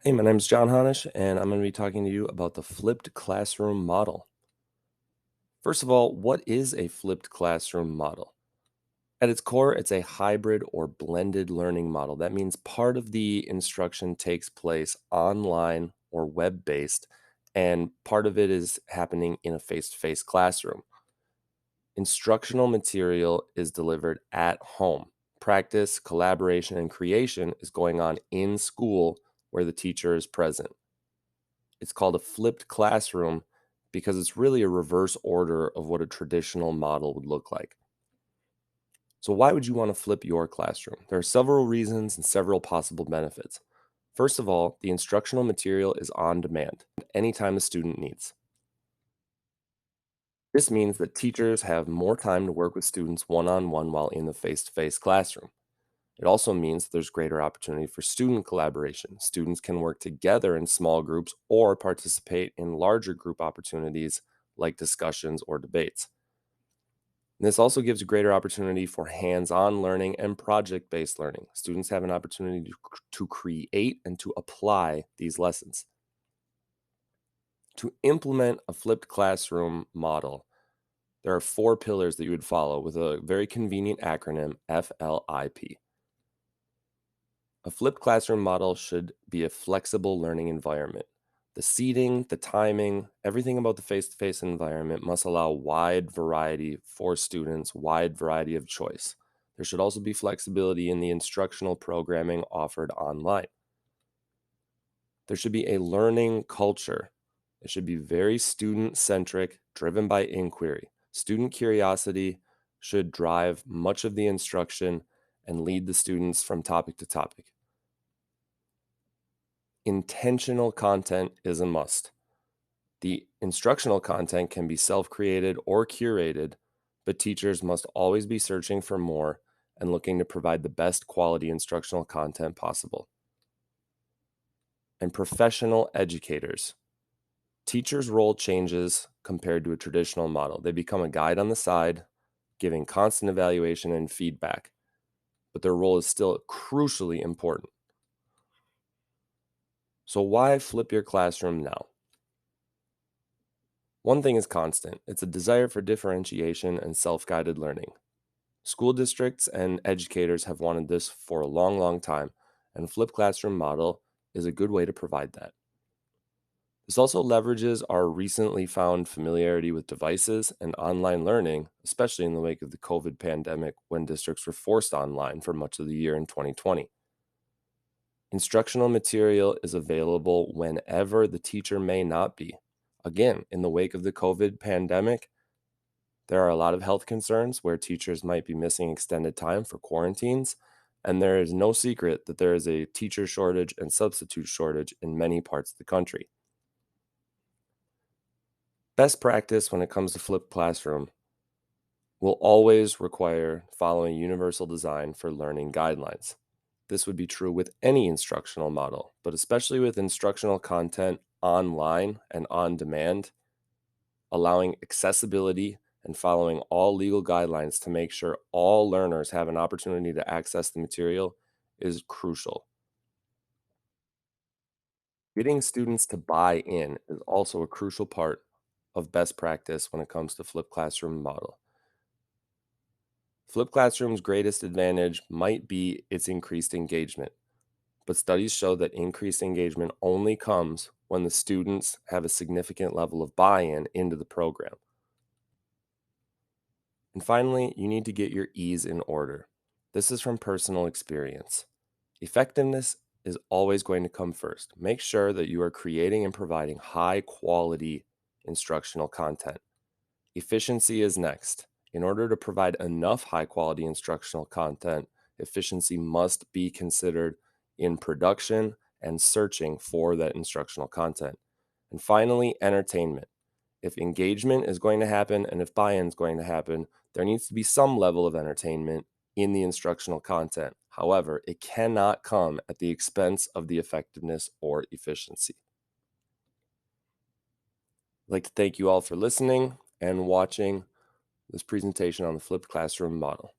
Hey, my name is John Honish, and I'm going to be talking to you about the flipped classroom model. First of all, what is a flipped classroom model? At its core, it's a hybrid or blended learning model. That means part of the instruction takes place online or web based, and part of it is happening in a face to face classroom. Instructional material is delivered at home. Practice, collaboration, and creation is going on in school where the teacher is present. It's called a flipped classroom because it's really a reverse order of what a traditional model would look like. So, why would you want to flip your classroom? There are several reasons and several possible benefits. First of all, the instructional material is on demand anytime a student needs. This means that teachers have more time to work with students one on one while in the face to face classroom. It also means that there's greater opportunity for student collaboration. Students can work together in small groups or participate in larger group opportunities like discussions or debates. And this also gives a greater opportunity for hands on learning and project based learning. Students have an opportunity to create and to apply these lessons. To implement a flipped classroom model, there are four pillars that you would follow with a very convenient acronym FLIP. A flipped classroom model should be a flexible learning environment. The seating, the timing, everything about the face to face environment must allow wide variety for students, wide variety of choice. There should also be flexibility in the instructional programming offered online. There should be a learning culture. It should be very student centric, driven by inquiry. Student curiosity should drive much of the instruction and lead the students from topic to topic. Intentional content is a must. The instructional content can be self created or curated, but teachers must always be searching for more and looking to provide the best quality instructional content possible. And professional educators. Teachers' role changes compared to a traditional model. They become a guide on the side, giving constant evaluation and feedback, but their role is still crucially important. So, why flip your classroom now? One thing is constant, it's a desire for differentiation and self guided learning. School districts and educators have wanted this for a long, long time, and a flipped classroom model is a good way to provide that. This also leverages our recently found familiarity with devices and online learning, especially in the wake of the COVID pandemic when districts were forced online for much of the year in 2020. Instructional material is available whenever the teacher may not be. Again, in the wake of the COVID pandemic, there are a lot of health concerns where teachers might be missing extended time for quarantines, and there is no secret that there is a teacher shortage and substitute shortage in many parts of the country. Best practice when it comes to flipped classroom will always require following universal design for learning guidelines. This would be true with any instructional model, but especially with instructional content online and on demand, allowing accessibility and following all legal guidelines to make sure all learners have an opportunity to access the material is crucial. Getting students to buy in is also a crucial part of best practice when it comes to flipped classroom model. Flipped classroom's greatest advantage might be its increased engagement, but studies show that increased engagement only comes when the students have a significant level of buy-in into the program. And finally, you need to get your E's in order. This is from personal experience. Effectiveness is always going to come first. Make sure that you are creating and providing high quality instructional content. Efficiency is next. In order to provide enough high quality instructional content, efficiency must be considered in production and searching for that instructional content. And finally, entertainment. If engagement is going to happen and if buy in is going to happen, there needs to be some level of entertainment in the instructional content. However, it cannot come at the expense of the effectiveness or efficiency. I'd like to thank you all for listening and watching this presentation on the flipped classroom model.